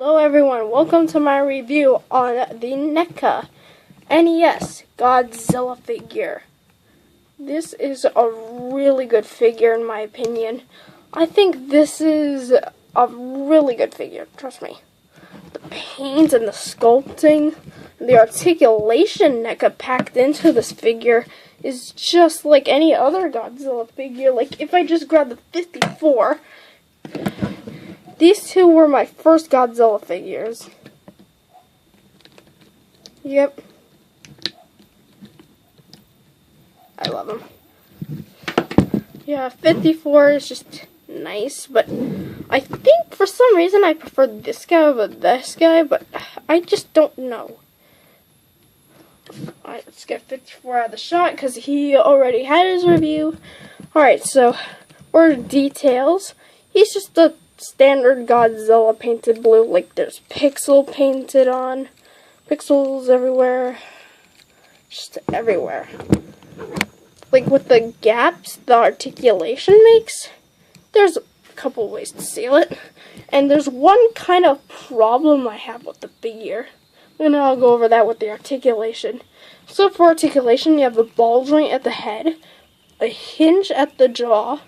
Hello everyone, welcome to my review on the NECA NES Godzilla figure. This is a really good figure in my opinion. I think this is a really good figure, trust me. The paint and the sculpting, and the articulation NECA packed into this figure is just like any other Godzilla figure. Like if I just grab the 54, these two were my first Godzilla figures. Yep. I love them. Yeah, 54 is just nice, but I think for some reason I prefer this guy over this guy, but I just don't know. Alright, let's get 54 out of the shot because he already had his review. Alright, so for details, he's just a standard Godzilla painted blue. Like there's pixel painted on, pixels everywhere, just everywhere. Like with the gaps the articulation makes, there's a couple ways to seal it, and there's one kind of problem I have with the figure, and I'll go over that with the articulation. So for articulation, you have the ball joint at the head, a hinge at the jaw,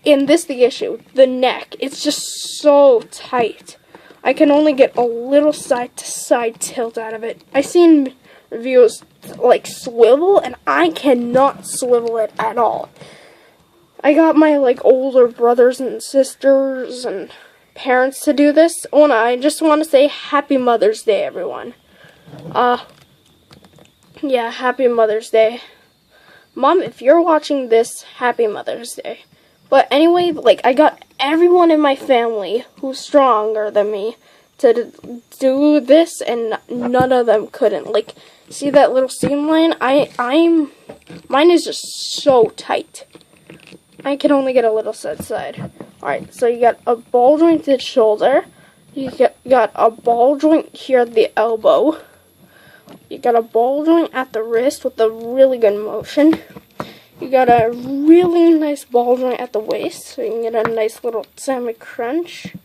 and this the issue, the neck. It's just so tight. I can only get a little side-to-side tilt out of it. I've seen reviews like swivel, and I cannot swivel it at all. I got my older brothers and sisters and parents to do this. Oh, and I just want to say Happy Mother's Day, everyone. Yeah, Happy Mother's Day. Mom, if you're watching this, Happy Mother's Day. But anyway, I got everyone in my family who's stronger than me to do this, and none of them couldn't. See that little seam line? Mine is just so tight. I can only get a little side. Alright, so you got a ball jointed shoulder. You got a ball joint here at the elbow. You got a ball joint at the wrist with a really good motion. You got a really nice ball joint at the waist, so you can get a nice little semi-crunch.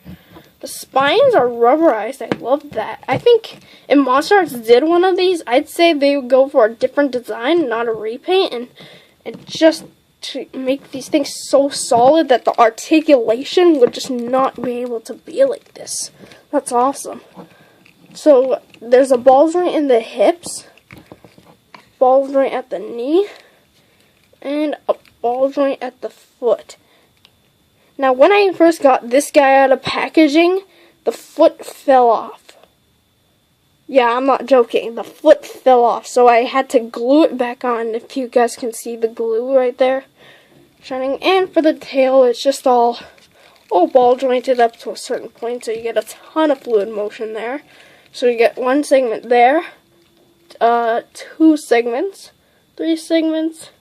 The spines are rubberized. I love that. I think if Monster Arts did one of these, I'd say they would go for a different design, not a repaint, and just to make these things so solid that the articulation would just not be able to be like this. That's awesome. So there's a ball joint in the hips, ball joint at the knee, and a ball joint at the foot. Now, when I first got this guy out of packaging, the foot fell off. Yeah, I'm not joking. The foot fell off, so I had to glue it back on. If you guys can see the glue right there shining. And for the tail, it's just all ball jointed up to a certain point, so you get a ton of fluid motion there. So you get one segment there, 2 segments, 3 segments,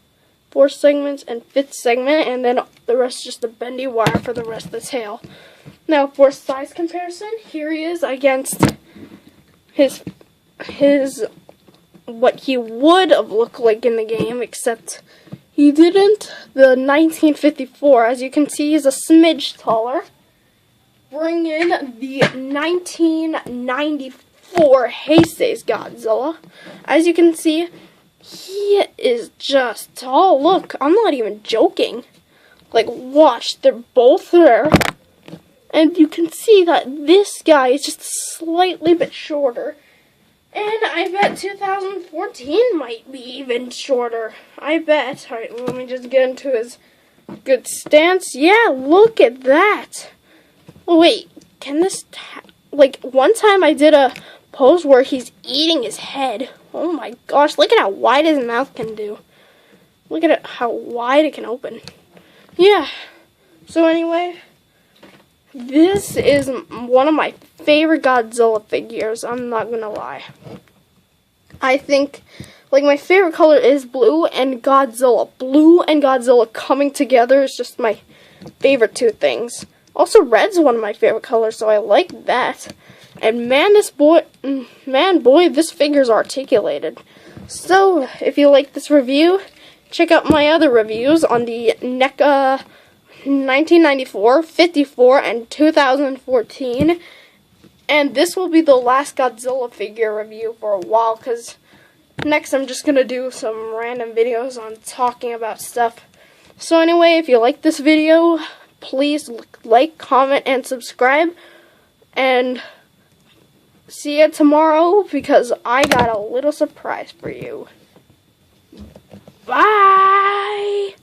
4 segments, and 5th segment, and then the rest is just a bendy wire for the rest of the tail. Now for size comparison, here he is against his what he would have looked like in the game, except he didn't. The 1954, as you can see, is a smidge taller. Bring in the 1994 Heisei's Godzilla. As you can see, he is just tall. Look, I'm not even joking. Watch, they're both there. And you can see that this guy is just slightly bit shorter. And I bet 2014 might be even shorter. I bet. Alright, let me just get into his good stance. Yeah, look at that. Wait, can this... one time I did a pose where he's eating his head. Oh my gosh, look at how wide his mouth can do. Look at how wide it can open. Yeah, so anyway, this is one of my favorite Godzilla figures, I'm not gonna lie. I think, my favorite color is blue and Godzilla. Blue and Godzilla coming together is just my favorite two things. Also, red's one of my favorite colors, so I like that. And man, boy, this figure's articulated. So, if you like this review, check out my other reviews on the NECA 1994, 54, and 2014. And this will be the last Godzilla figure review for a while, because next I'm just going to do some random videos on talking about stuff. So anyway, if you like this video, please like, comment, and subscribe. And see you tomorrow, because I got a little surprise for you. Bye!